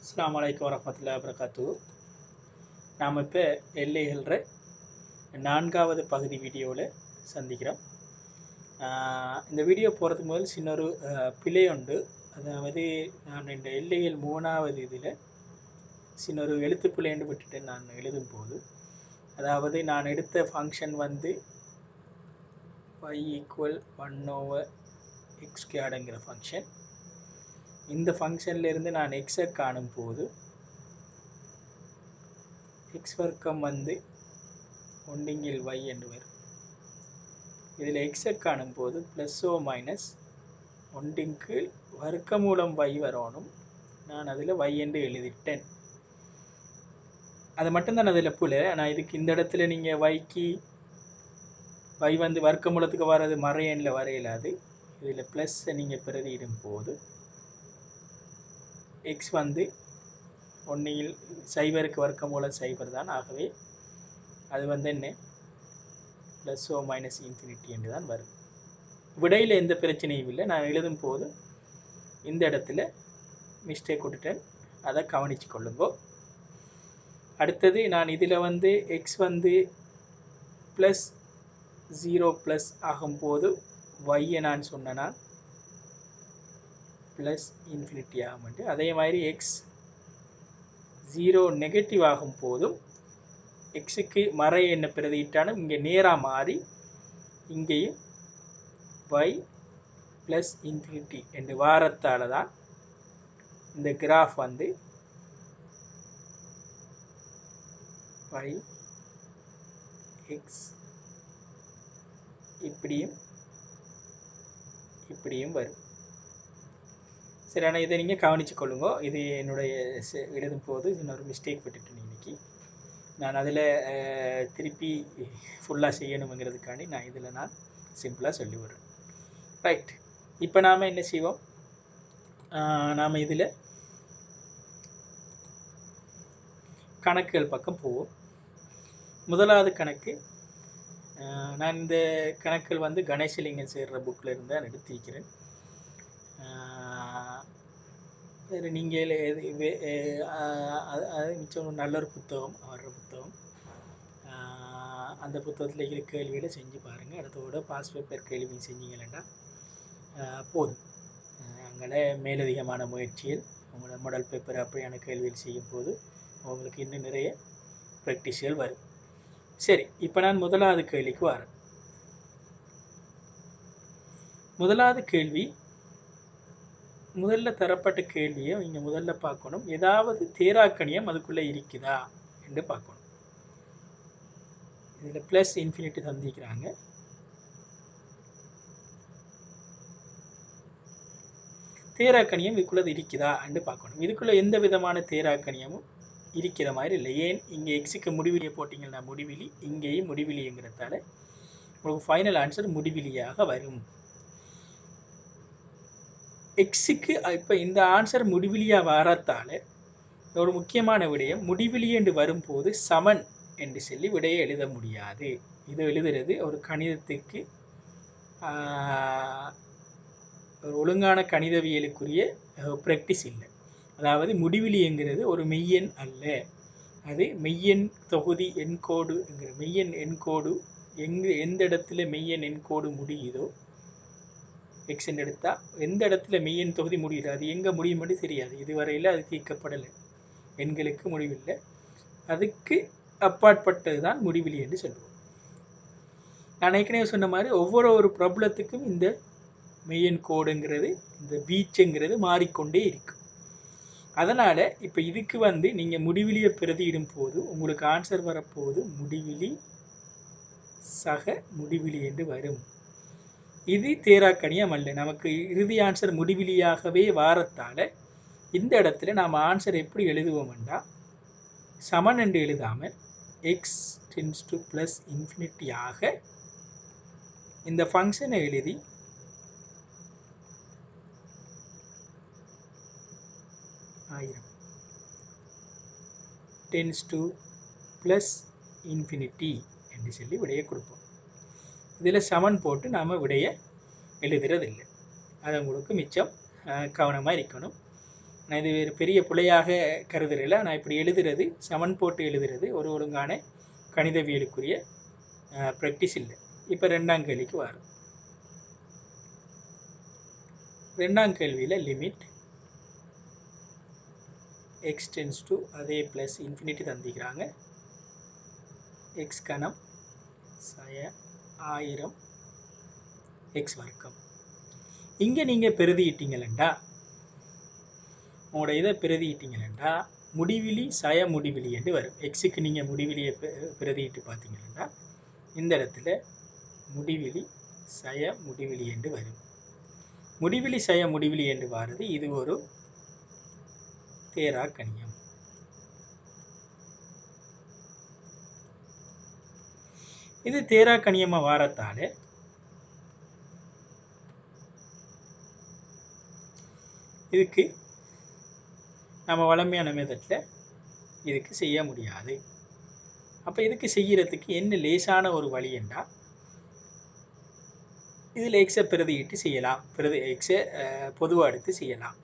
அஸ்ஸலாமு அலைக்கும் வரஹ்மத்துல்லாஹி வபரகாத்துஹு. நாம் இப்போ எல்லைகள்ற 4வது பகுதி வீடியோவில் சந்திக்கிறோம். இந்த வீடியோ போகிறதுக்கு முதல் சின்ன ஒரு பிழை உண்டு. அதாவது நான் இந்த எல்லைகள் 3வது இதில் சின்ன ஒரு எழுத்து பிழைன்னு விட்டுட்டேன். நான் எழுதும்போது அதாவது நான் எடுத்த ஃபங்க்ஷன் வந்து y = 1/x²ங்கிற ஃபங்க்ஷன். இந்த ஃபங்க்ஷன்லேருந்து நான் எக்ஸை காணும் போது எக்ஸ் வர்க்கம் வந்து 1/y என்று வரும். இதில் எக்ஸை காணும் போது +ஓ மைனஸ் 1/√y வரணும். நான் அதில் y என்று எழுதிட்டேன். அது மட்டும்தான் அதில் புல. ஆனால் இதுக்கு இந்த இடத்துல நீங்கள் y வந்து வர்க்கமூலத்துக்கு வர்றது மறையனில் வரையலாது. இதில் ப்ளஸ்ஸை நீங்கள் பிரதியிடும் போது எக்ஸ் வந்து 0க்கு வர்க்கமூலம் 0 தான். ஆகவே அது வந்து என்ன +ஓ மைனஸ் இன்ஃபினிட்டி என்று தான் வரும். விடையில் எந்த பிரச்சனையும் இல்லை. நான் எழுதும் போது இந்த இடத்துல மிஸ்டேக் விட்டுட்டேன், அதை கவனித்து கொள்ளுங்கோ. அடுத்தது நான் இதில் வந்து எக்ஸ் வந்து +0 ஆகும்போது y நான் சொன்னேன்னா +∞ ஆகும். அதே மாதிரி எக்ஸ் 0 நெகட்டிவ் ஆகும் போதும் எக்ஸுக்கு மறை என்ன பிரதியிட்டாலும் இங்கே நேராக மாறி இங்கேயும் y +∞ என்று வாரத்தால் தான் இந்த கிராஃப் வந்து y x இப்படியும் வரும். சரி, ஆனால் இதை நீங்கள் கவனித்து கொள்ளுங்க. இது என்னுடைய எழுதும் போது இன்னொரு மிஸ்டேக் விட்டுட்டேன். இன்னைக்கு நான் அதில் திருப்பி ஃபுல்லாக செய்யணுங்கிறதுக்காண்டி நான் இதில் நான் சிம்பிளாக சொல்லி விடுறேன். ரைட், இப்போ நாம் என்ன செய்வோம், நாம் இதில் கணக்குகள் பக்கம் போவோம். முதலாவது கணக்கு, நான் இந்த கணக்குகள் வந்து கணேசலிங்கம் சேர்ற புக்கில் இருந்து நான் எடுத்திருக்கிறேன். வேறு நீங்கள் மிச்சம் நல்ல ஒரு புத்தகம், வர்ற புத்தகம், அந்த புத்தகத்தில் இருக்கிற கேள்விகளை செஞ்சு பாருங்கள். அடுத்தோட பாஸ் பேப்பர் கேள்வி செஞ்சீங்கன்னா போதும். அங்கே மேலதிகமான முயற்சிகள் உங்களோட மாடல் பேப்பர் அப்படியான கேள்விகள் செய்யும் போது உங்களுக்கு இன்னும் நிறைய ப்ராக்டிஸ்கள் வரும். சரி, இப்போ நான் முதலாவது கேள்விக்கு வரேன். முதலாவது கேள்வி, முதல்ல தரப்பட்ட கேள்வியை நீங்கள் முதல்ல பார்க்கணும், ஏதாவது தேராக்கணியம் அதுக்குள்ளே இருக்குதா என்று பார்க்கணும். இதில் +∞ தந்திக்கிறாங்க. தேராக்கணியம் இதுக்குள்ளே இருக்குதா என்று பார்க்கணும். இதுக்குள்ளே எந்த விதமான தேராக்கணியமும் இருக்கிற மாதிரி இல்லை. ஏன், இங்கே எக்ஸுக்கு முடிவிலியை போட்டிங்கன்னா முடிவிலி, இங்கேயும் முடிவிலிங்கிறதால உங்களுக்கு ஃபைனல் ஆன்சர் முடிவிலியாக வரும். எக்ஸுக்கு இப்போ இந்த ஆன்சர் முடிவிலியாக வரத்தால் ஒரு முக்கியமான விடயம், முடிவிலி என்று வரும்போது சமன் என்று சொல்லி விடையை எழுத முடியாது. இது எழுதுறது ஒரு கணிதத்துக்கு ஒரு ஒழுங்கான கணிதவியலுக்குரிய ப்ராக்டிஸ் இல்லை. அதாவது முடிவிலிங்கிறது ஒரு மெய்யெண் அல்ல. அது மெய்யெண் தொகுதி எண்கோடுங்கிற மெய்யெண் எண்கோடு எந்த இடத்துல மெய்யெண் எண்கோடு முடியுதோ, எக்ஸ் எடுத்தால் எந்த இடத்துல மெய்யெண் தொகுதி முடியுது, அது எங்கே முடியும் என்று தெரியாது. இதுவரையில் அது தீர்க்கப்படலை. எண்களுக்கு முடிவில்லை. அதுக்கு அப்பாற்பட்டது தான் முடிவிலி என்று சொல்லுவோம். நான் ஏற்கனவே சொன்ன மாதிரி ஒவ்வொரு ப்ராப்ளத்துக்கும் இந்த மெய்யெண் கோடுங்கிறது, இந்த வீச்சுங்கிறது மாறிக்கொண்டே இருக்கும். அதனால் இப்போ இதுக்கு வந்து நீங்கள் முடிவிலியை பிரதியிடும் போது உங்களுக்கு ஆன்சர் வரப்போது முடிவிலி சக முடிவிலி என்று வரும். இது தேராக்கணியம் அல்ல. நமக்கு இறுதி ஆன்சர் முடிவிலியாகவே வாரத்தால் இந்த இடத்துல நாம் ஆன்சர் எப்படி எழுதுவோம்னா, சமன் என்று எழுதாமல் எக்ஸ் டென்ஸ் டு +∞ ஆக இந்த ஃபங்க்ஷனை எழுதி டென்ஸ் டு +∞ என்று சொல்லி விடையை கொடுப்போம். இதில் சமன் போட்டு நாம் விடையை எழுதுறதில்லை. அது உங்களுக்கு மிச்சம் கவனமாக இருக்கணும். நான் இது ஒரு பெரிய பிழையாக கருதுறதில்ல. நான் இப்படி எழுதுறது சமன் போட்டு எழுதுறது ஒரு ஒழுங்கான கணிதவியலுக்குரிய ப்ராக்டிஸ் இல்லை. இப்போ 2ஆம் கேள்விக்கு வரும். 2ஆம் கேள்வியில் லிமிட் எக்ஸ் டென்ஸ் டு அதே ப்ளஸ் இன்ஃபினிட்டி தந்திக்கிறாங்க. எக்ஸ் கணம் சய 1000 எக்ஸ் வர்க்கம். இங்கே நீங்கள் பிரதியிட்டீங்களா, உங்களோட இதை பிரதியிட்டீங்களா முடிவிலி சய முடிவிலி என்று வரும். எக்ஸுக்கு நீங்கள் முடிவிலியை பிரதியிட்டு பார்த்தீங்கன்னா இந்த இடத்துல முடிவிலி சய முடிவிலி என்று வரும். முடிவிலி சய முடிவிலி என்று வாரது இது ஒரு தேரா கணியம். இது தேரா கணியமா வாரத்தால இதுக்கு நம்ம வளமையான மெத்தட்ல இதுக்கு செய்ய முடியாது. அப்போ இதுக்கு செய்யறதுக்கு என்ன லேசான ஒரு வழி என்றால் இதில் எக்ஸை பிரதியிட்டு செய்யலாம், எக்ஸை பொதுவாக எடுத்து செய்யலாம்.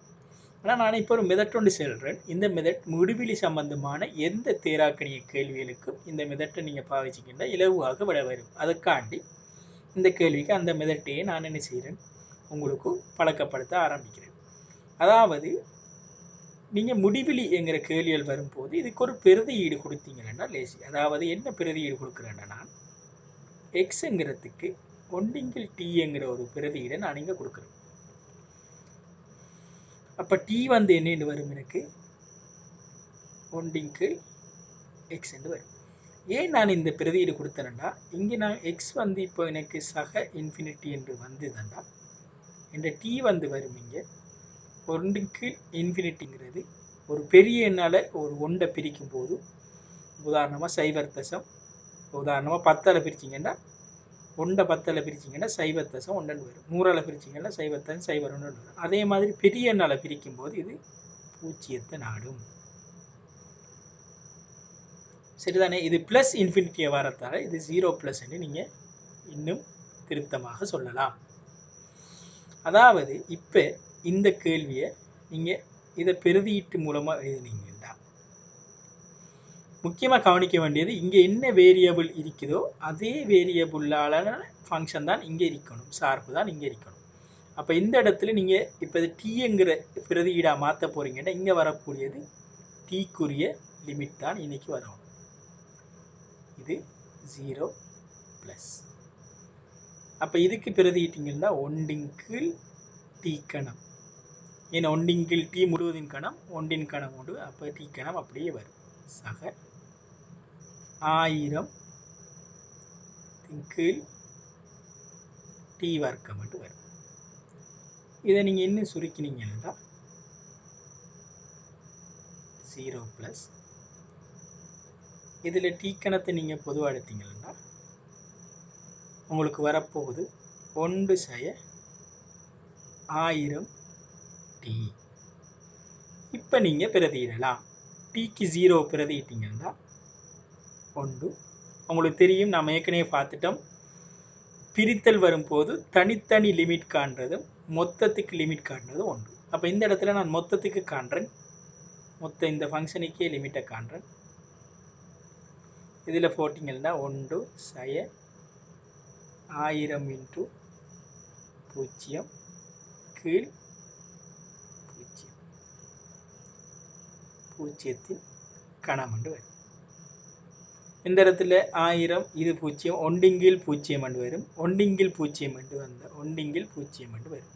ஆனால் நான் இப்போ ஒரு மெதட் ஒன்று சொல்கிறேன். இந்த மெதட் முடிவிலி சம்பந்தமான எந்த தேராக்கணிய கேள்விகளுக்கும் இந்த மெதட்டை நீங்கள் பாவிச்சிங்கன்னா இலகுவாக விட வரும். அதுக்காண்டி இந்த கேள்விக்கு அந்த மெதட்டையே நான் என்ன செய்கிறேன், உங்களுக்கு பழக்கப்படுத்த ஆரம்பிக்கிறேன். அதாவது நீங்கள் முடிவிலி என்கிற கேள்விகள் வரும்போது இதுக்கு ஒரு பிரதியீடு கொடுத்தீங்கன்னா லேசி. அதாவது என்ன பிரதியீடு கொடுக்குறேன்னா, நான் எக்ஸுங்கிறதுக்கு ஒன்றிங்கில் டீங்கிற ஒரு பிரதியீடை நான் இங்கே கொடுக்குறேன். அப்போ டி வந்து என்னென்னு வரும், எனக்கு ஒன்றிங்கில் எக்ஸ் என்று வரும். ஏன் நான் இந்த பிரதியீடு கொடுத்தேன்னா, இங்கே நான் எக்ஸ் வந்து இப்போ எனக்கு சக இன்ஃபினிட்டி என்று வந்ததுன்னா இந்த டி வந்து வரும். இங்கே ஒன்றிங்கில் இன்ஃபினிட்டிங்கிறது ஒரு பெரிய எண்ணால் ஒரு ஒன்றை பிரிக்கும் போது, உதாரணமாக சைபர் தசம், உதாரணமாக 10ஆல் பிரிச்சிங்கன்னா 10ஆல் பிரிச்சிங்கன்னா சைபர் தசம் 1 வரும். 100ஆல் பிரிச்சிங்கன்னா சைபர் தசம் 0 1 வரும். அதே மாதிரி பெரிய எண்ணால் பிரிக்கும் போது இது 0 நாடும். சரிதானே? இது ப்ளஸ் இன்ஃபினிட்டியை வரத்தால் இது 0+ என்று நீங்கள் இன்னும் திருத்தமாக சொல்லலாம். அதாவது இப்போ இந்த கேள்வியை நீங்கள் இதை பிரதியீட்டு மூலமாக எழுதினீங்கன்னா முக்கியமாக கவனிக்க வேண்டியது, இங்கே என்ன வேரியபிள் இருக்குதோ அதே வேரியபிளான ஃபங்க்ஷன் தான் இங்கே இருக்கணும், சார்பு தான் இங்கே இருக்கணும். அப்போ இந்த இடத்துல நீங்கள் இப்போ இது டீங்கிற பிரதியீடாக மாற்ற போகிறீங்கன்னா இங்கே வரக்கூடியது டீக்குரிய லிமிட் தான் இன்னைக்கு வரும். இது 0+. அப்போ இதுக்கு பிரதியிட்டீங்கன்னா ஒன்றிங்கில் டி கணம், ஏன்னா ஒன்றிங்கில் டி முழுவதின் கணம், ஒன்றின் கணம் உண்டு. அப்போ டி கணம் அப்படியே வரும். சக 1000 கீழ் டி வர்க்கம் மட்டும் வரும். இதை நீங்கள் இன்னும் சுருக்கினீங்கன்னா 0+. இதில் டி கணத்தை நீங்கள் பொதுவாக எடுத்தீங்கன்னா உங்களுக்கு வரப்போகுது 1/1000 டி. இப்போ நீங்கள் பிரதியிடலாம். டிக்கு 0 பிரதியிட்டீங்கன்னா 1. உங்களுக்கு தெரியும், நாம் ஏற்கனவே பார்த்துட்டோம், பிரித்தல் வரும்போது தனித்தனி லிமிட் காண்றதும் மொத்தத்துக்கு லிமிட் காண்றதும் 1. அப்போ இந்த இடத்துல நான் மொத்தத்துக்கு காண்றேன், மொத்த இந்த ஃபங்க்ஷனுக்கே லிமிட்டை காண்றேன். இதில் போட்டிங்கன்னா 1/1000 × 0 கீழ் 0 கணம் என்று வரும். இந்த இடத்துல 1000 இது 0, ஒன்றிங்கில் 0 என்று வரும். ஒன்றிங்கில் 0 என்று வந்தால் ஒன்றிங்கில் 0 என்று வரும்.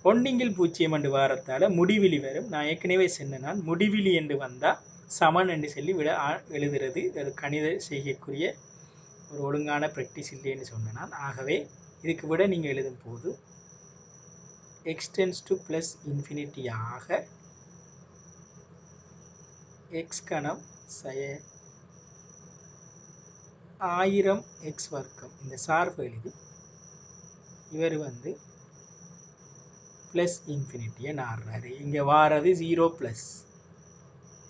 ஒன்றிங்கில் 0 என்று வாரத்தால் முடிவிலி வரும். நான் ஏற்கனவே சொன்னேன், முடிவிலி என்று வந்தால் சமன் என்று சொல்லி விட எழுதுறது அது கணித செய்யக்கூடிய ஒரு ஒழுங்கான ப்ராக்டிஸ் இல்லைன்னு சொன்னேன். ஆகவே இதுக்கு விட நீங்கள் எழுதும் போது X tends to plus infinity ஆக எக்ஸ் கணம் சய 1000 எக்ஸ் வர்க்கம் இந்த சார்பு எழுதி இவர் வந்து ப்ளஸ் இன்ஃபினிட்டியை நாடுறாரு. இங்கே வாரது 0+,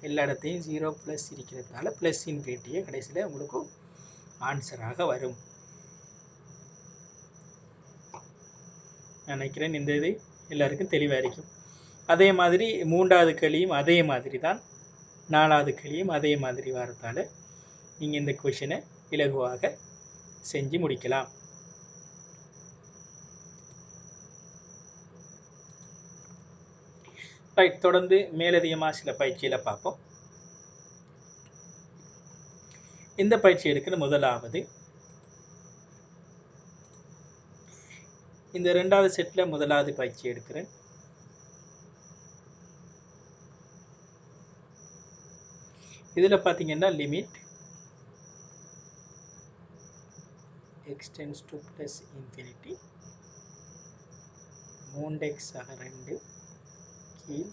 எல்லா இடத்தையும் 0+ இருக்கிறதுனால ப்ளஸ் இன்ஃபினிட்டியை கடைசியில் உங்களுக்கு ஆன்சராக வரும். நினைக்கிறேன் இந்த இது எல்லாருக்கும் தெளிவாக இருக்கும். அதே மாதிரி மூன்றாவது கேள்வியும் அதே மாதிரி தான், நாலாவது கேள்வியும் அதே மாதிரி வரதால் நீங்கள் இந்த கொஷினை இலகுவாக செஞ்சு முடிக்கலாம். ரைட், தொடர்ந்து மேலதிகமாக சில பயிற்சிகளை பார்ப்போம். இந்த பயிற்சி எடுக்கிற முதலாவது இந்த 2வது செட்டில் முதலாவது பயிற்சி எடுக்கிறேன். இதில் பார்த்தீங்கன்னா limit x tends to plus infinity 3x ஆக 2 கீழ்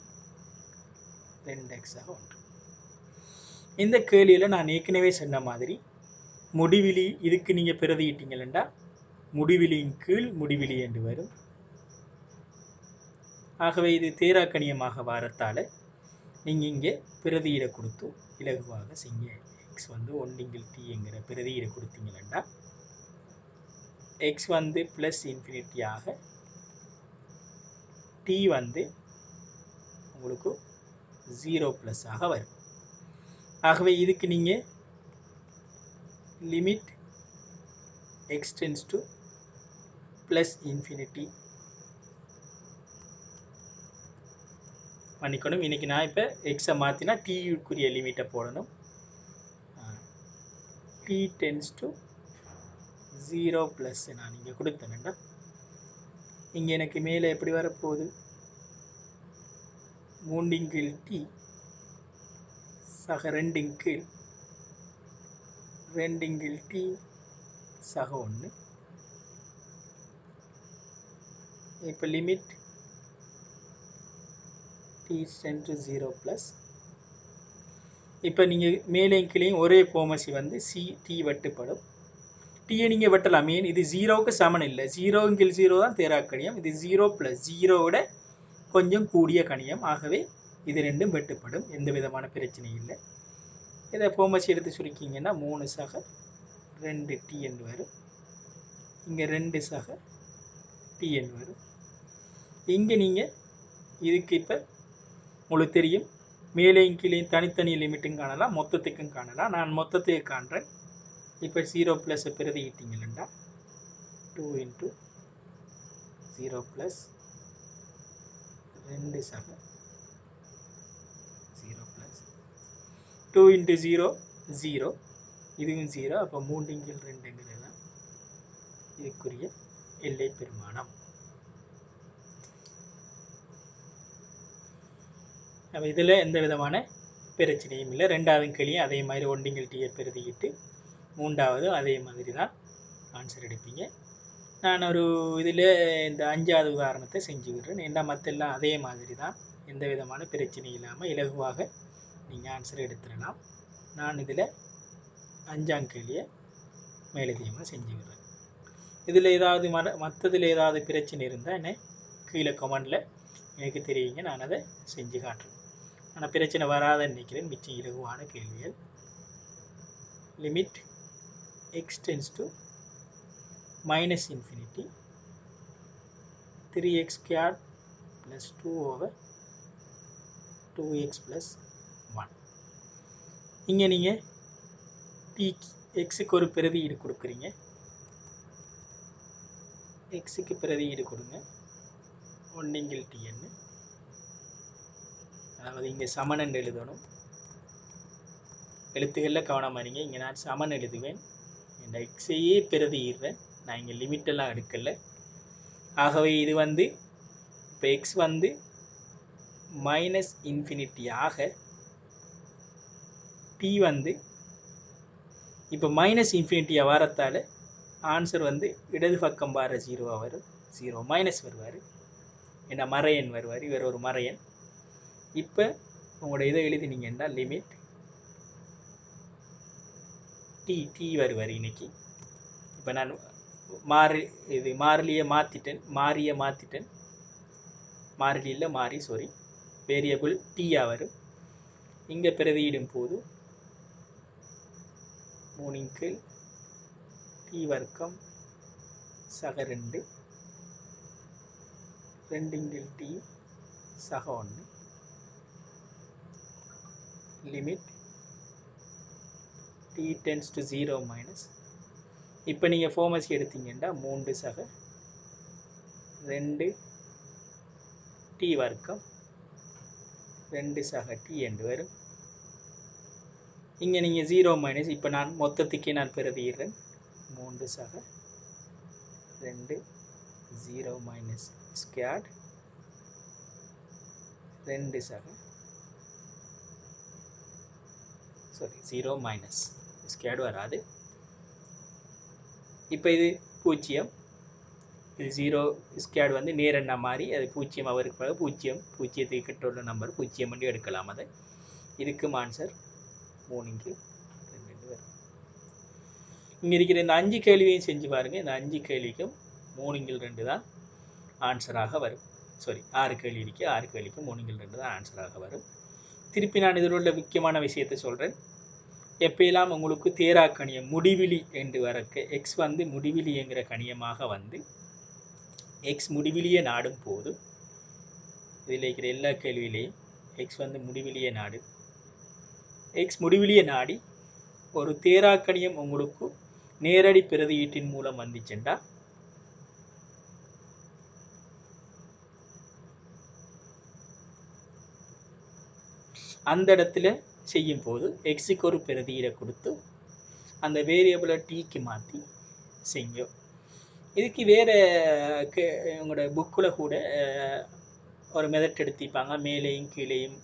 2x ஆக 1. இந்த கேள்வியில் நான் ஏற்கனவே சொன்ன மாதிரி முடிவிலி இதுக்கு நீங்கள் பிரதியிட்டீங்களா முடிவிலியின் கீழ் முடிவிலி என்று வரும். ஆகவே இது தேராக்கணியமாக வரத்தால் நீங்கள் இங்கே பிரதியிட கொடுத்து இலகுவாக செய்ய. எக்ஸ் வந்து 1/t என்கிற பிரதியிட கொடுத்தீங்களா எக்ஸ் வந்து ப்ளஸ் இன்ஃபினிட்டி ஆக t வந்து உங்களுக்கு 0+ ஆக வரும். ஆகவே இதுக்கு நீங்கள் limit x tends to plus infinity பண்ணிக்கணும். இன்னைக்கு நான் இப்போ எக்ஸை மாற்றினா டீக்குரிய லிமிட்டை போடணும். t tends to 0+ நான் இங்கே கொடுத்தேன்டா. இங்கே எனக்கு மேலே எப்படி வரப்போகுது 3/t சக 2/2 2/t சக 1. இப்போ லிமிட் t tends to 0+. இப்போ நீங்கள் மேலே கீழேயும் ஒரே கோமசி வந்து t வெட்டுப்படும். டீயை நீங்கள் வெட்டலாம். மீன் இது 0க்கு சமன் இல்லை. 0/0 தான் தேராக்கணியம். இது 0+, 0விட கொஞ்சம் கூடிய கணியம். ஆகவே இது ரெண்டும் வெட்டுப்படும். எந்த விதமான பிரச்சனையும் இல்லை. இதை கோமசி எடுத்து சுருக்கிங்கன்னா 3 சக 2t என்று வரும். இங்கே 2 சக t என்று வரும். இங்கே நீங்கள் இதுக்கு இப்போ உங்களுக்கு தெரியும் மேலேயும் கீழேயும் தனித்தனி லிமிட்டும் காணலாம், மொத்தத்துக்கும் காணலாம். நான் மொத்தத்துக்கு காண்றேன். இப்போ 0+ பிரதியிட்டீங்களா 2 × 0+ 2 சக 0+, 2 × 0 0, இதுவும் 0. அப்போ 3/2 தான் இதுக்குரிய எல்லை பெருமானம். அப்போ இதில் எந்த விதமான பிரச்சனையும் இல்லை. 2வது கேள்வியும் அதே மாதிரி 1/t பிரதியிட்டு 3வது அதே மாதிரி தான் ஆன்சர் எடுப்பீங்க. நான் ஒரு இதில் இந்த 5வது உதாரணத்தை செஞ்சு விடுறேன். ஏன்னா மற்றெல்லாம் அதே மாதிரி தான், எந்த விதமான பிரச்சனை இல்லாமல் இலகுவாக நீங்கள் ஆன்சர் எடுத்துடலாம். நான் இதில் 5ஆம் கேள்வியை மேலதிகமாக செஞ்சு விடுறேன். இதில் ஏதாவது மற்றதில் ஏதாவது பிரச்சனை இருந்தால் என்ன கீழே கமெண்டில் எனக்கு தெரியுங்க, நான் அதை செஞ்சு காட்டுறேன். ஆனால் பிரச்சனை வராதுன்னு நினைக்கிறேன். மிச்சம் இலகுவான கேள்விகள். Limit x tends to minus infinity 3x² plus 2/2x plus 1. இங்கே நீங்கள் எக்ஸுக்கு ஒரு பிரதியீடு கொடுக்குறீங்க. எக்ஸுக்கு பிரதியீடு கொடுங்க 1/t. அதாவது இங்கே சமன் எழுதணும். எழுத்துக்களில் கவனமாக இருங்க. இங்கே நான் சமன் எழுதுவேன். இந்த எக்ஸையே பிரதியிடுறேன். நான் இங்கே லிமிட்டெல்லாம் எடுக்கலை. ஆகவே இது வந்து இப்போ எக்ஸ் வந்து -∞ ஆக t வந்து இப்போ -∞ வரத்தால் ஆன்சர் வந்து இடது பக்கம் வர 0 வரும். 0- வருவார். ஏன்னா மறையன் வருவார். இவர் ஒரு மறையன். இப்போ உங்களோட இதை எழுதினீங்கன்னா லிமிட் t வருவார் இன்னைக்கு. இப்போ நான் மாறிலியை மாற்றிட்டேன். மாறிலியில் வேரியபிள் டீயா வரும். இங்கே பிரதியிடும் போது 3/t² சக 2 2/t சக 1 limit t tends to 0 minus இப்போ நீங்கள் ஃபார்மசி எடுத்தீங்கன்னா 3 சக 2 t வர்க்கம் 2 சக t என்று வரும். இங்கே நீங்கள் 0 மைனஸ் இப்போ நான் மொத்தத்துக்கே நான் பிரதியிடுறேன் 3 சக 2 0 மைனஸ் ஸ்கொயர்ட் 2 சக சாரி 0 மைனஸ் ஸ்கொயர்ட் வராது. இப்போ இது 0 இது 0 ஸ்கொயர்ட் வந்து நேரண்ணா மாறி அது 0 அவருக்கு பிறகு 0 கிட்ட உள்ள நம்பர் 0 பண்ணி எடுக்கலாம். அதை இதுக்கும் ஆன்சர் 3 வரும். இங்கே இருக்கிற இந்த 5 கேள்வியையும் செஞ்சு பாருங்கள். இந்த 5 கேள்விக்கும் 3 தான் ஆன்சராக வரும். சாரி 6 கேள்வி இருக்கு, 6 கேள்விக்கும் 3 தான் ஆன்சராக வரும். திருப்பி நான் இதில் உள்ள முக்கியமான விஷயத்தை சொல்கிறேன். எப்பெல்லாம் உங்களுக்கு தேரா கணியம் முடிவிலி என்று வரக்க எக்ஸ் வந்து முடிவிலி என்கிற கணியமாக வந்து எக்ஸ் முடிவிலியை நாடும் போது இதில் இருக்கிற எல்லா கேள்வியிலையும் எக்ஸ் வந்து முடிவிலியை நாடு. எக்ஸ் முடிவிலியை நாடி ஒரு தேரா கணியம் உங்களுக்கு நேரடி பிரதியீட்டின் மூலம் வந்துச்சுண்டா அந்த இடத்துல செய்யும் போது எக்ஸுக்கு ஒரு பிரதியீடை கொடுத்து அந்த வேரியபிளை டீக்கு மாற்றி செய்யும். இதுக்கு வேறு உங்களோட புக்கில் கூட ஒரு மெதட் எடுத்திப்பாங்க. மேலேயும் கீழேயும்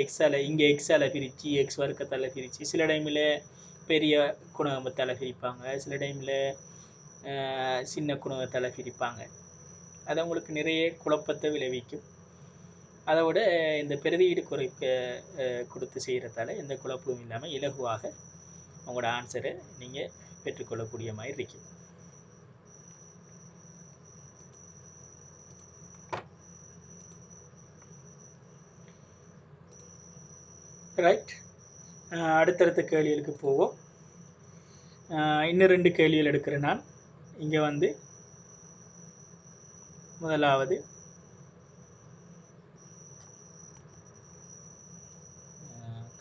எக்ஸால் இங்கே எக்ஸால் பிரித்து எக்ஸ் வர்க்கத்தால் பிரித்து சில டைமில் பெரிய குணகத்தால் பிரிப்பாங்க, சில டைமில் சின்ன குணகத்தால் பிரிப்பாங்க. அது உங்களுக்கு நிறைய குழப்பத்தை விளைவிக்கும். அதை விட இந்த பிரதியீடு குறைக்க கொடுத்து செய்கிறதால எந்த குழப்பமும் இல்லாமல் இலகுவாக உங்களோட ஆன்சரை நீங்கள் பெற்றுக்கொள்ளக்கூடிய மாதிரி இருக்கு. ரைட், அடுத்தடுத்த கேள்விகளுக்கு போவோம். இன்னும் 2 கேள்விகள் எடுக்கிறேன் நான். இங்கே வந்து முதலாவது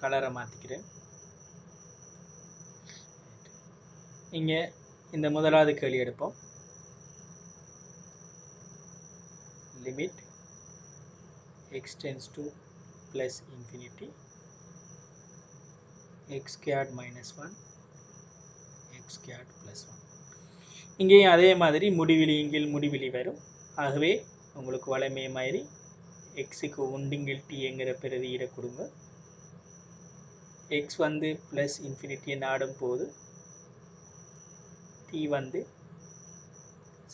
கலரை மாற்றிக்கிறேன். இங்கே இந்த முதலாவது கேள்வி எடுப்போம். Limit x tends to plus infinity x squared minus 1 x squared plus 1. இங்கேயும் அதே மாதிரி முடிவிலி இங்கில் முடிவிலி வரும். ஆகவே உங்களுக்கு வளமே மாதிரி எக்ஸுக்கு ஒன்றிங்கில் டி என்கிற பிரதியீடை கொடுங்க. எக்ஸ் வந்து ப்ளஸ் இன்ஃபினிட்டியை நாடும் போது டி வந்து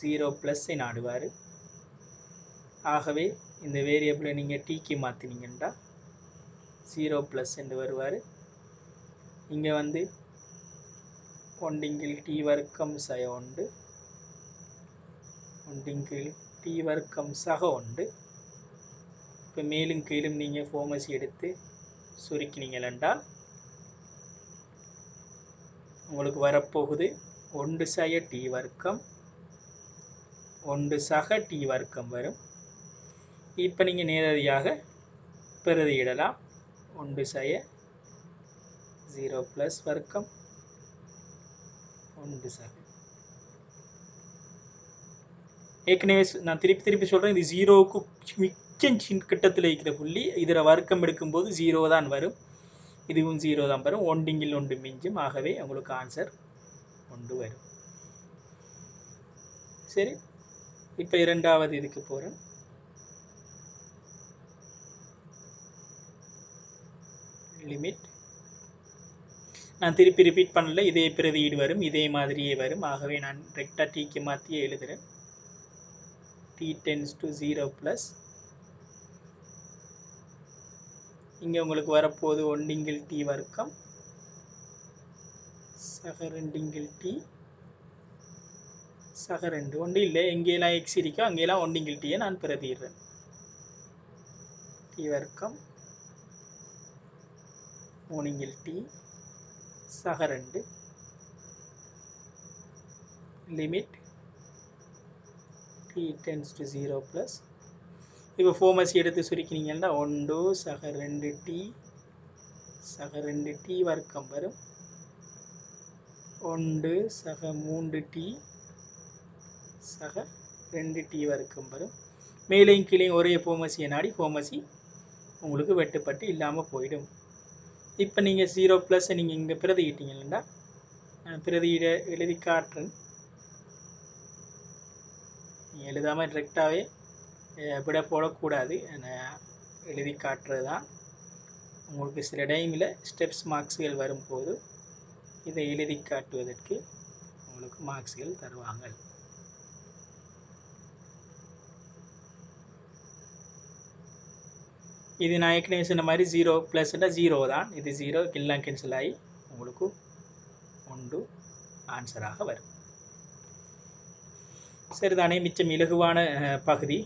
0 ப்ளஸ்ஸை நாடுவார். ஆகவே இந்த வேரியபிளை நீங்கள் டீக்கு மாற்றினீங்கன்னா 0 ப்ளஸ் என்று வருவார். இங்கே வந்து ஒன்றிங்கில் டி வர்க்கம் சக 1 ஒன்றிங்கில் டி வர்க்கம் சக 1. இப்போ மேலும் கீழும் நீங்கள் ஃபார்மசி எடுத்து சுருக்கினீங்கள் என்றால் உங்களுக்கு வரப்போகுது 1 சக டி வர்க்கம் 1 சக டி வர்க்கம் வரும். இப்போ நீங்கள் நேரடியாக பிரதியிடலாம். 1 சக 0 ப்ளஸ் வர்க்கம் 1 சக. ஏற்கனவே நான் திருப்பி சொல்கிறேன், இது 0க்கு மிச்சம் கிட்டத்தில் இருக்கிற புள்ளி. இதில் வர்க்கம் எடுக்கும்போது 0 தான் வரும், இதுவும் 0 தான் வரும். ஒன்றிங்கில் ஒன்று மிஞ்சும். ஆகவே உங்களுக்கு ஆன்சர் 1 வரும். சரி, இப்போ இரண்டாவது இதுக்கு போகிறேன். லிமிட் நான் திருப்பி ரிப்பீட் பண்ணல, இதே பிரதியீடு வரும், இதே மாதிரியே வரும். ஆகவே நான் ரெக்டாக டீக்கு மாற்றியே எழுதுகிறேன். t tends to 0 plus இங்கே உங்களுக்கு வரப்போது ஒன்றிங்கில் டி வர்க்கம் சக 2 டி சக 2. ஒன்று இல்லை, எங்கேலாம் எக்ஸ் இருக்கோ அங்கேலாம் ஒன்றிங்கில் டீயை நான் பிரதிடுறேன். டி வர்க்கம் ஒன்றிங்கில் டி சக 2 limit t tends to 0 plus இப்போ ஃபோமசி எடுத்து சுருக்கினீங்கன்னா 1 சக 2t சக 2t வர்க்கம் வரும். 1 சக 3t சக 2t வர்க்கம் வரும். மேலையும் கீழையும் ஒரே ஃபோமசியை நாடி ஃபோமசி உங்களுக்கு வெட்டுப்பட்டு இல்லாமல் போயிடும். இப்போ நீங்கள் 0 நீங்கள் இங்கே பிரதியிட்டீங்கன்னா நான் பிரதியிட எழுதி காட்டுறேன். நீங்கள் எழுதாமல் டிரெக்டாகவே விட போடக்கூடாது. எழுதி காட்டுறது தான். உங்களுக்கு சில டைமில் ஸ்டெப்ஸ் மார்க்ஸ்கள் வரும்போது இதை எழுதி காட்டுவதற்கு உங்களுக்கு மார்க்ஸ்கள் தருவாங்க. இது நான் ஏற்கனவே சொன்ன மாதிரி 0 0 தான். இது 0 எல்லாம் கேன்சல் ஆகி உங்களுக்கு 1 ஆன்சராக வரும். சரிதானே? மிச்சம் இலகுவான பகுதி.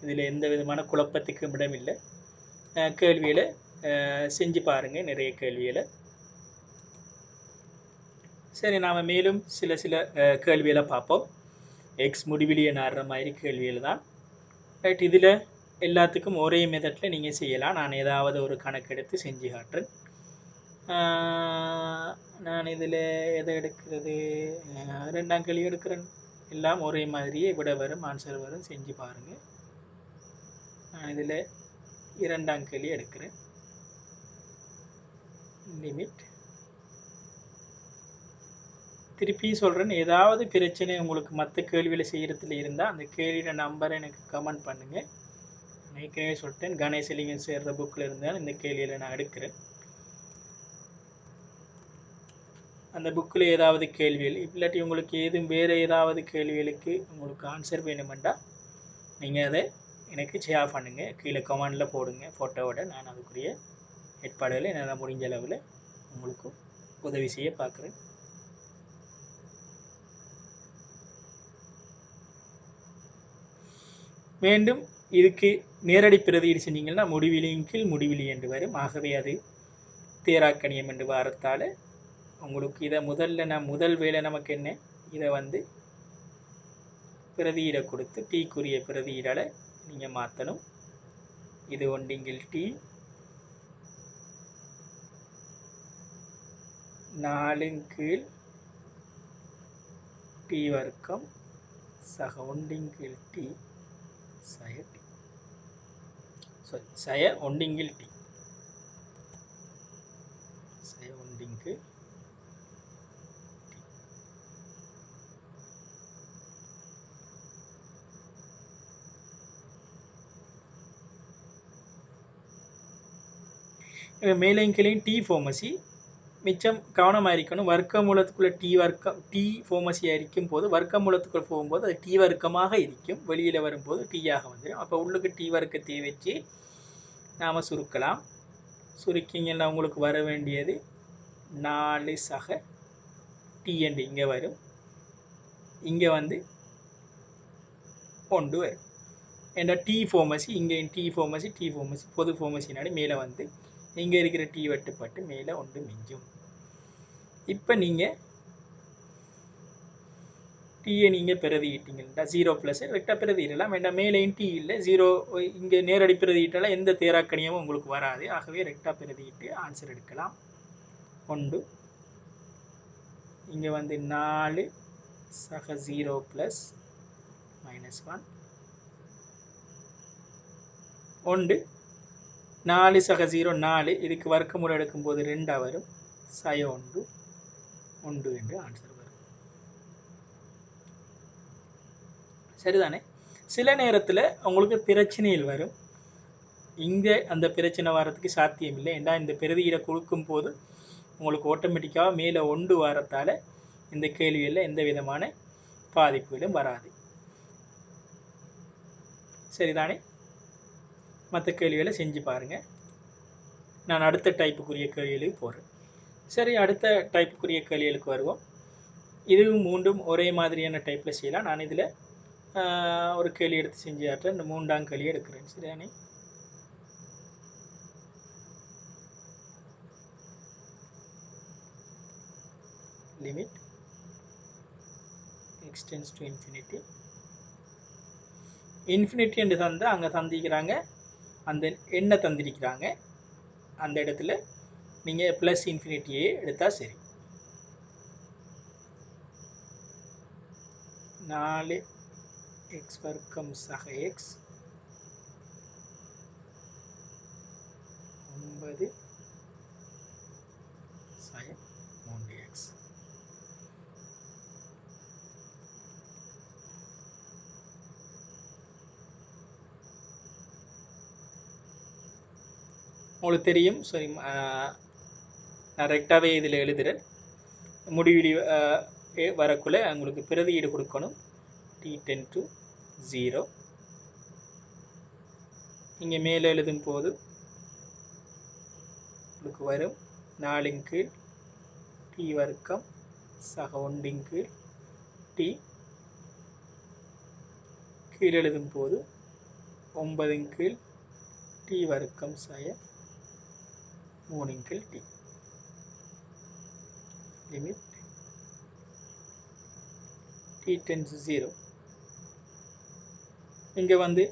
இதில் எந்த விதமான குழப்பத்துக்கும் இடமில்லை. கேள்வியில் செஞ்சு பாருங்கள், நிறைய கேள்விகளை. சரி, நாம் மேலும் சில கேள்விகளை பார்ப்போம். எக்ஸ் முடிவிலியை நாடுற மாதிரி கேள்விகள் தான். ரைட், இதில் எல்லாத்துக்கும் ஒரே மெத்தடில் நீங்கள் செய்யலாம். நான் ஏதாவது ஒரு கணக்கெடுத்து செஞ்சு காட்டுறேன். நான் இதில் எதை எடுக்கிறது, 2ஆம் கேள்வி எடுக்கிறேன். எல்லாம் ஒரே மாதிரியே விட வரும், ஆன்சர் வரும். செஞ்சு பாருங்கள். நான் இதில் 2ஆம் கேள்வி எடுக்கிறேன். லிமிட் திருப்பியும் சொல்கிறேன். ஏதாவது பிரச்சனை உங்களுக்கு மற்ற கேள்வியில் செய்கிறதுல இருந்தால் அந்த கேள்வியோட நம்பரை எனக்கு கமெண்ட் பண்ணுங்கள். நான் ஏற்கனவே சொல்லிட்டேன், கணேசலிங்கம் சேர்ற புக்கில் இருந்தால் இந்த கேள்வியில் நான் எடுக்கிறேன். அந்த புக்கில் ஏதாவது கேள்விகள் இல்லாட்டி உங்களுக்கு வேறு ஏதாவது கேள்விகளுக்கு உங்களுக்கு ஆன்சர் வேணுமெண்டா நீங்கள் அதை எனக்கு ஷேர் பண்ணுங்கள், கீழே கமெண்டில் போடுங்க ஃபோட்டோவோட. நான் அதுக்குரிய ஏற்பாடுகளை என்னால் முடிஞ்ச அளவில் உங்களுக்கு உதவி செய்ய பார்க்குறேன். மீண்டும் இதுக்கு நேரடி பிரதியீடு செஞ்சீங்கன்னா முடிவிலியின் கீழ் முடிவிலி என்று வரும். ஆகவே அது தேராக்கணியம் என்று வாரத்தால் உங்களுக்கு இதை முதல் வேலை நமக்கு என்ன, இதை வந்து பிரதியிட கொடுத்து டீக்குரிய பிரதியிடலை நீங்கள் மாற்றணும். இது 1/t 4/t வர்க்கம் சக 1/t சய t, சய 1/t சய 1/t. மேலையும் கீழையும் டி ஃபோமசி. மிச்சம் கவனமாக இருக்கணும். வர்க்க மூலத்துக்குள்ளே டி ஃபோமசியாக இருக்கும் போது வர்க்க மூலத்துக்குள்ளே போகும்போது அது டி வர்க்கமாக இருக்கும், வெளியில் வரும்போது டீயாக வந்துடும். அப்போ உள்ளுக்கு டி வர்க்கத்தை வச்சு நாம் சுருக்கலாம். சுருக்கிங்கன்னா உங்களுக்கு வர வேண்டியது 4 சக டி என்று இங்கே வரும். இங்கே வந்து 1 வரும். ஏன்னா டி ஃபோமசி இங்கே டி ஃபோமசி பொது ஃபோமசினாடி மேலே வந்து இங்கே இருக்கிற டி வெட்டுப்பட்டு மேலே 1 மிஞ்சும். இப்போ நீங்கள் டீயை நீங்கள் பிரதியிட்டீங்கன்னா 0 ரெக்டாக பிரதியிடலாம். வேண்டாம், மேலேயும் டி இல்லை, 0 இங்கே நேரடி பிரதியிட்டாலும் எந்த தேராக்கணியமும் உங்களுக்கு வராது. ஆகவே ரெக்டாக பிரதியிட்டு ஆன்சர் எடுக்கலாம். 1 இங்கே வந்து 4 சக 0 + -1 1 4 சக 0 4. இதுக்கு வர்க்கமூலம் எடுக்கும்போது 2 வரும். சய 1 என்று ஆன்சர் வரும். சரிதானே? சில நேரத்தில் உங்களுக்கு பிரச்சனைகள் வரும். இங்கே அந்த பிரச்சனை வரத்துக்கு சாத்தியம் இல்லை. ஏன்னா இந்த பிரதியிட கொடுக்கும் போது உங்களுக்கு ஆட்டோமேட்டிக்காக மேலே 1 வரத்தால் இந்த கேள்வியில் எந்த விதமான பாதிப்புகளும் வராது. சரிதானே? மற்ற கேள்விகளை செஞ்சு பாருங்கள். நான் அடுத்த டைப்புக்குரிய கேள்விகளுக்கு போகிறேன். சரி, அடுத்த டைப்புக்குரிய கேள்விகளுக்கு வருவோம். இதுவும் மூன்றும் ஒரே மாதிரியான டைப்பில் செய்யலாம். நான் இதில் ஒரு கேள்வி எடுத்து செஞ்சு காட்டுறேன். இந்த 3ஆம் கேள்வி எடுக்கிறேன். சரிதானே? Limit x → ∞. இன்ஃபினிட்டி என்று தந்தால் அங்கே தந்திக்கிறாங்க, அந்த எண்ணை தந்திருக்கிறாங்க, அந்த இடத்துல நீங்கள் ப்ளஸ் இன்ஃபினிட்டியே எடுத்தால் சரி. 4x வர்க்கம் சக x 9 sin 3x. உங்களுக்கு தெரியும். சரி, நான் ரெக்டாகவே இதில் எழுதுகிறேன். முடிவிலி வரக்குள்ள உங்களுக்கு பிரதியீடு கொடுக்கணும். t tend to 0. இங்கே மேலே எழுதும் போது உங்களுக்கு வரும் 4 ன் கீழ் t வர்க்கம் சக 1 ன் கீழ் t. கீழ் எழுதும் போது 9 ன் கீழ் t வர்க்கம் சக 3 ன் கீழ் t. Limit t tends to 0. இங்கே வந்து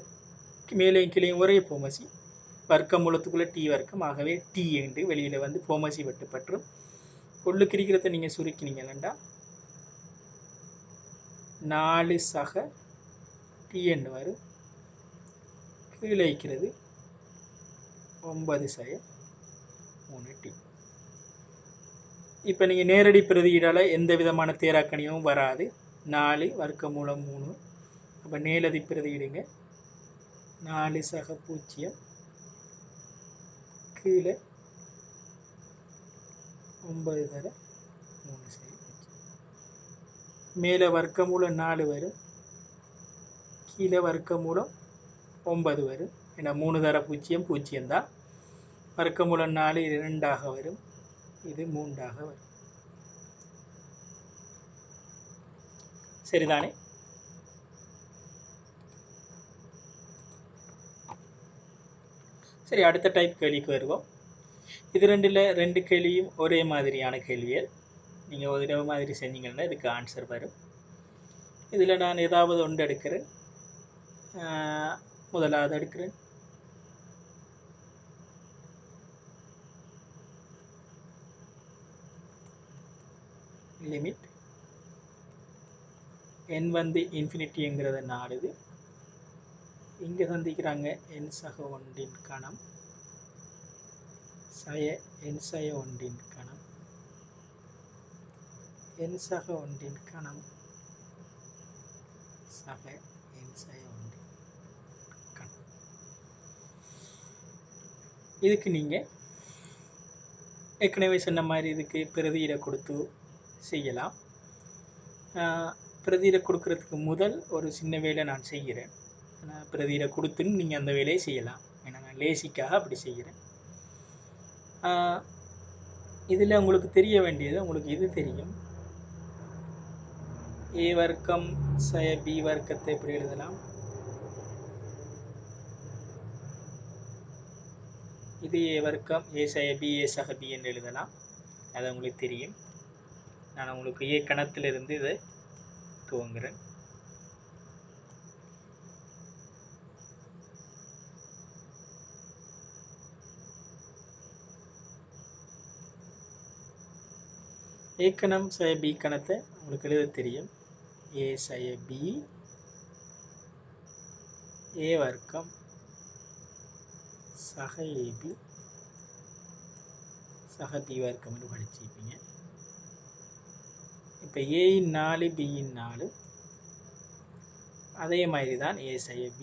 மேலே கீழேயும் ஒரே போமசி, வர்க்கம் மூலத்துக்குள்ளே டி வர்க்கம், ஆகவே டி என்று வெளியில் வந்து போமசி வெட்டுப்பற்றும். உள்ளுக்கு இருக்கிறத நீங்கள் சுருக்கினீங்களா 4 சக டி என்று வரும். கீழே இருக்கிறது 9 சக 3t. இப்போ நீங்கள் நேரடி பிரதியீடால் எந்த விதமான தேராக்கணியமும் வராது. 4 வர்க்க மூலம் 3. அப்போ நேரடி பிரதியிடுங்க. 4 சக 0 கீழே 9 தர 3 சக 0. மேலே வர்க்க மூலம் 4 வரும், கீழே வர்க்க மூலம் 9 வரும். ஏன்னா 3 தர 0 0 தான். வர்க்க மூலம் 4 இது 2ஆக வரும், இது 3ஆக வரும். சரிதானே? சரி, அடுத்த டைப் கேள்விக்கு வருவோம். இது ரெண்டு கேள்வியும் ஒரே மாதிரியான கேள்விகள். நீங்கள் ஒரே மாதிரி செஞ்சீங்கன்னா இதுக்கு ஆன்சர் வரும். இதில் நான் ஏதாவது ஒன்று எடுக்கிறேன். முதலாவது எடுக்கிறேன். லிமிட் n வந்து இன்ஃபினிட்டிங்கிறத நாடுது. இங்கே சந்திக்கிறாங்க n சக 1 ன் கணம் சய n சய 1 ன் கணம், n சக 1 ன் கணம் சக n சய 1 ன் கணம். இதுக்கு நீங்கள் ஏற்கனவே சொன்ன மாதிரி இதுக்கு பிரதியிட கொடுத்து செய்யலாம். பிரதியிட கொடுக்கறதுக்கு முதல் ஒரு சின்ன வேலை நான் செய்கிறேன். பிரதியிட கொடுத்துன்னு நீங்கள் அந்த வேலையை செய்யலாம். ஏன்னா நான் லேசிக்காக அப்படி செய்கிறேன். இதில் உங்களுக்கு தெரிய வேண்டியது, உங்களுக்கு இது தெரியும். a வர்க்கம் சய b வர்க்கத்தை எப்படி எழுதலாம்? இது a வர்க்கம் a சய b a சக b என்று எழுதலாம். அது உங்களுக்கு தெரியும். நான் உங்களுக்கு a கணத்திலிருந்து இதை துவங்குறேன். a கணம் சய b கணத்தை உங்களுக்கு எழுத தெரியும். a சய b a வர்க்கம் சக ab சக b வர்க்கம் என்று படிச்சிருப்பீங்க. இப்போ a ன் 4 b ன் 4 அதே மாதிரி தான் a சய b.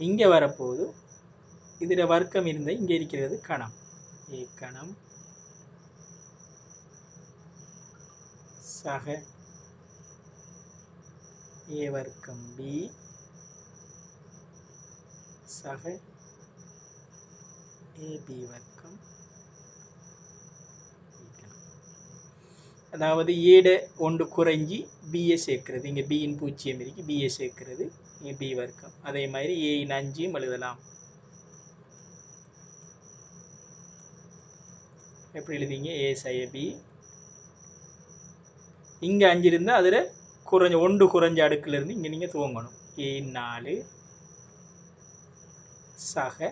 இங்கே வரப்போது இதில் வர்க்கம் இருந்த இங்கே இருக்கிறது கணம். a கணம் சக a வர்க்கம் b சக ab வர்க்கம். அதாவது ஏட ஒன்று குறைஞ்சி பிஏ சேர்க்கிறது. இங்கே பியின் 0 இருக்கு, பிஏ சேர்க்கிறது, இங்கே பி வர்க்கம். அதே மாதிரி a ன் 5 எழுதலாம். எப்படி எழுதிங்க? a சய b. இங்கே 5 இருந்தால் அதில் ஒன்று குறைஞ்ச அடுக்கிலிருந்து இங்கே நீங்கள் துவங்கணும். ஏன் 4 சக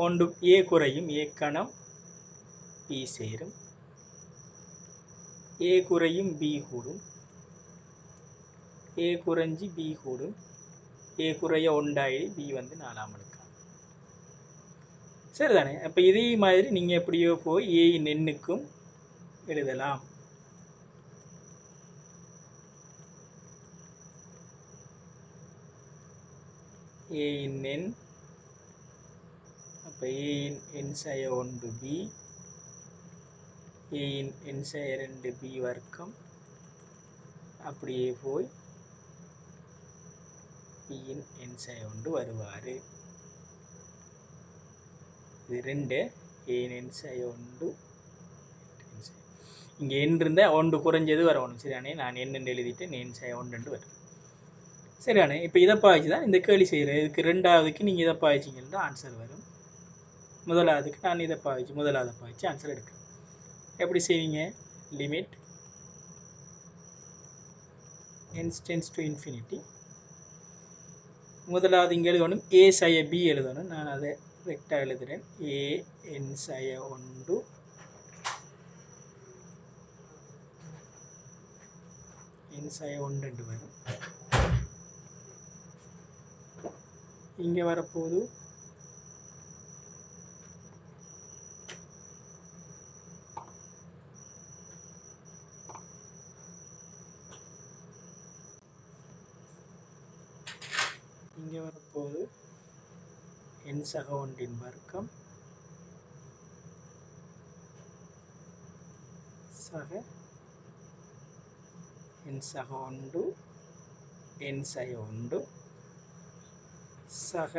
ஒன்று ஏ குறையும் ஏ கணம் பி சேரும் ஏ குறையும் பி கூடும் ஏ குறைஞ்சி பி கூடும் ஏ குறைய ஒன்றாயி பி வந்து 4ஆம் அடுக்கு சரிதானே. அப்போ இதே மாதிரி நீங்கள் எப்படியோ போய் ஏயின் எண்ணுக்கும் எழுதலாம். ஏயின் எண் அப்போ ஏயின் எண் சய 1 பி ஏயின் எண் சய 2 பி வர்க்கம் அப்படியே போய் பியின் எண் சய 1 வருவார். இது 2 ஏயின் எண் சய 1 இங்கே எண் இருந்தால் 1 குறைஞ்சது வரணும் சரியானே. நான் என்னென்று எழுதிட்டேன் எண் சய 1 வரும் சரியானே. இப்போ இதை பாய்ச்சி தான் இந்த கேள்வி செய்கிறேன். இதுக்கு ரெண்டாவதுக்கு நீங்கள் இதை பாய்ச்சிங்கன்னா ஆன்சர் வரும். முதலாவதுக்கு நான் இதை பாய்ச்சி முதலாவது பாய்ச்சி ஆன்சர் எடுக்கிறேன். எப்படி செய்வீங்க? Limit n tends to infinity முதலாவது இங்கே எழுதணும் a சய b எழுதணும். நான் அதை ரெக்டாக எழுதுகிறேன். a n சய 1 n சய 1 வரும். இங்கே வரப்போது n சக 1 வர்க்கம் சக n சக 1 n சய 1 சக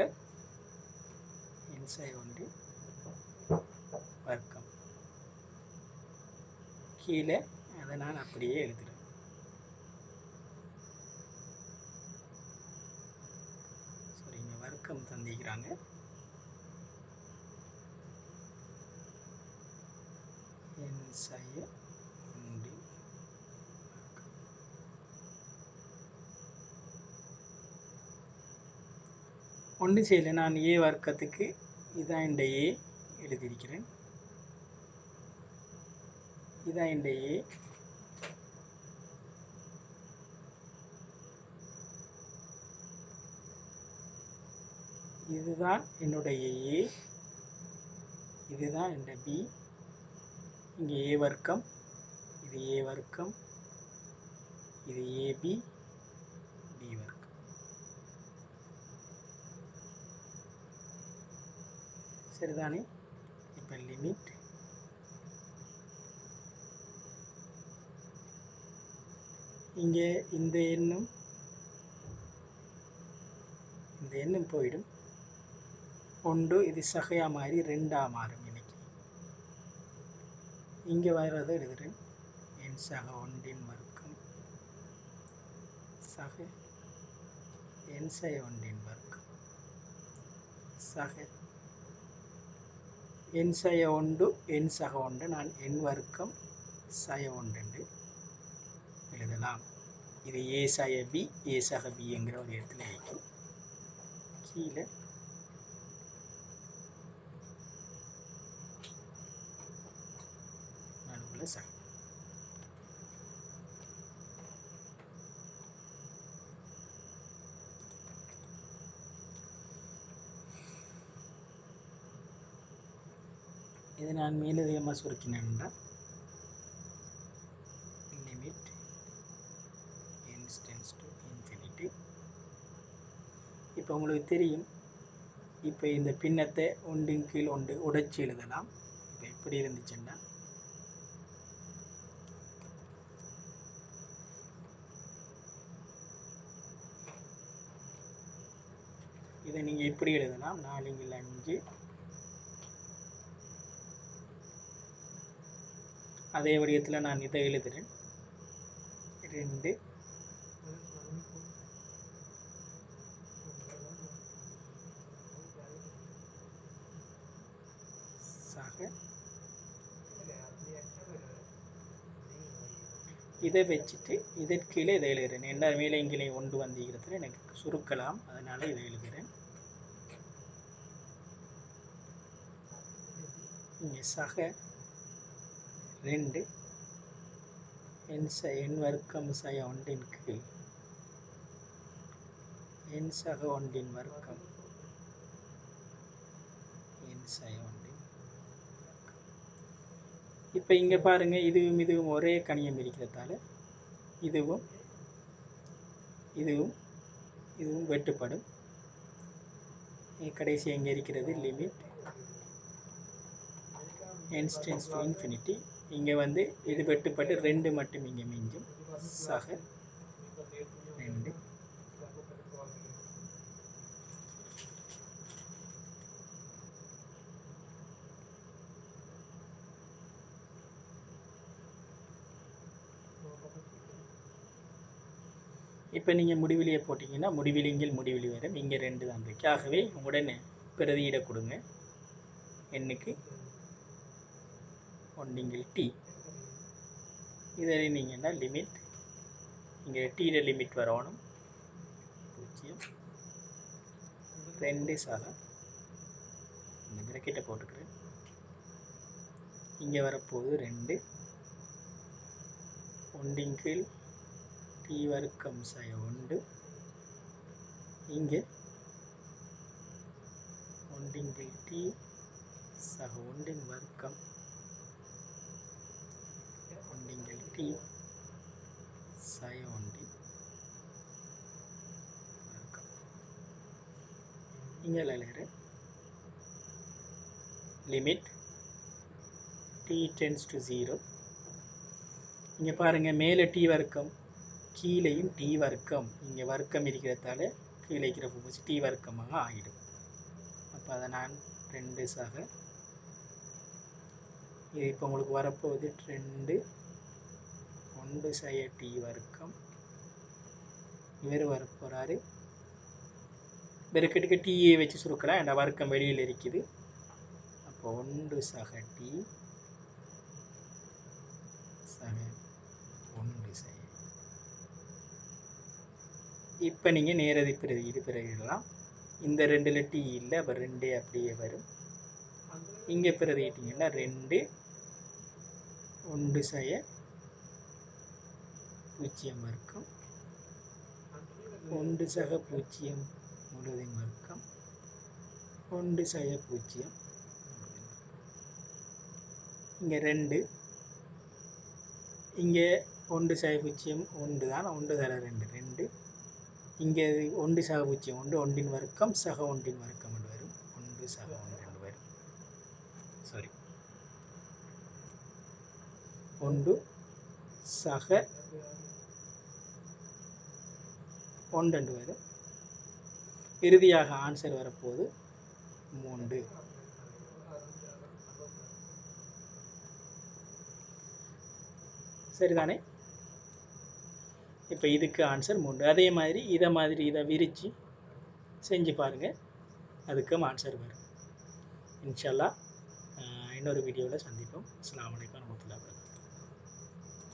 n சய 1 வர்க்கம் கீழே அதை நான் அப்படியே எழுதுகிறேன். சரி இங்கே வர்க்கம் தந்திக்கிறாங்க. n சய 1 ஒன்றும் செய்யலை. நான் ஏ வர்க்கத்துக்கு இதான் இந்த ஏ எழுதியிருக்கிறேன். இதான் இந்த ஏ இதுதான் என்னுடைய ஏ இதுதான் இந்த பி இங்கே ஏ வர்க்கம் இது ஏ வர்க்கம் இது ஏபி பி வர்க்கம் சரிதானே. இப்போ லிமிட் இங்கே இந்த எண்ணும் போயிடும். 1 இது சகையா மாதிரி 2ஆ மாறும். இன்னைக்கு இங்கே வர்றதை எழுதுகிறேன். n சக 1 வர்க்கம் சக n சய 1 வர்க்கம் சக n சய 1 n சக 1 நான் n வர்க்கம் சய 1 எழுதலாம். இது ஏ சய பி ஏ சக பிங்கிற ஒரு இடத்துல இருக்கும். கீழே நடுவில் சக இது நான் மேலதிகமாக சுருக்கினேன்டா limit n tends to infinity. இப்போ உங்களுக்கு தெரியும். இப்போ இந்த பின்னத்தை ஒன்றின் கீழ் ஒன்று உடைச்சி எழுதலாம். இப்போ எப்படி இருந்துச்சுன்னா இதை நீங்கள் இப்படி எழுதலாம். 4 × 5 அதே வடிவத்தில் நான் இதை எழுதுகிறேன். 2 சக இதை வச்சுட்டு இதற்கு கீழே இதை எழுதுகிறேன். என்ன மேலே இங்கே ஒன்று வந்திருக்கிறதுல எனக்கு சுருக்கலாம், அதனால் இதை எழுதுகிறேன். இங்கே சக 2 n வர்க்கம் சய ஒன்றின் கீழ் n சக ஒன்றின் வர்க்கம் n சய ஒன்றின். இப்போ இங்கே பாருங்கள், இதுவும் ஒரே கணியம் இருக்கிறதால இதுவும் வெட்டுப்படும். கடைசி எங்கே இருக்கிறது limit n tends to infinity. இங்கே வந்து இது வெட்டுப்பட்டு 2 மட்டும் இங்கே மிஞ்சும். சக 2. இப்போ நீங்கள் முடிவிலியை போட்டிங்கன்னா முடிவிலிங்கில் முடிவிலி வரும். இங்கே 2 தான் இருக்கு. ஆகவே உடனே பிரதியிட கொடுங்க. எண்ணுக்கு ஒன்றிங்கில் டி. இதில் நீங்கன்னா லிமிட் இங்கே டீட லிமிட் வரணும் 0 2 சக இந்த பிரக்கெட்டை போட்டுக்கிறேன். இங்கே வரப்போகுது 2 ஒன்றின் கீழ் டி வர்க்கம் சய 1. இங்கே ஒன்றின் கீழ் டி சக ஒன்றின் வர்க்கம் ஒன்றின் கீழ் டி சய ஒன்றின் வர்க்கம். இங்கே எழுதுகிறேன் லிமிட் t tends to 0. இங்கே பாருங்கள், மேலே டி வர்க்கம் கீழேயும் டி வர்க்கம், இங்கே வர்க்கம் இருக்கிறதால கீழே இருக்கிற ஃபோர்ஸ் டி வர்க்கமாக ஆகிடும். அப்போ அதை நான் 2 சக இது இப்போ உங்களுக்கு வரப்போகுது 2 1 சய டி வர்க்கம். இவர் வரப்போகிறாரு பெருக்கெட்டுக்கு டீயை வச்சு சுருக்கலாம், என்ற வர்க்கம் வெளியில் இருக்குது. அப்போ 1 சக டி சக 1 சய. இப்போ நீங்கள் நேரடி பிரதியிடலாம். இந்த 2ல் டி இல்லை, அப்போ 2 அப்படியே வரும். இங்கே பிரதியிட்டிங்கன்னா 2 1 சய 0 வர்க்கம் 1 சக 0 முழுவதின் வர்க்கம் 1 சய 0. இங்கே 2 இங்கே 1 சய 0 1 தான், 1 தர 2 2. இங்கே 1 சக 0 1 ஒன்றின் வர்க்கம் சக ஒன்றின் வர்க்கம் என்று வரும். 1 சக 1 என்று வரும். சாரி 1 சக 1 என்று வரும். இறுதியாக ஆன்சர் வரப்போது 3. சரிதானே? இப்போ இதுக்கு ஆன்சர் 3. அதே மாதிரி இதை விரித்து செஞ்சு பாருங்கள், அதுக்கும் ஆன்சர் வரும். இன்ஷா அல்லாஹ் இன்னொரு வீடியோவில் சந்திப்போம். அஸ்ஸலாமு அலைக்கும்.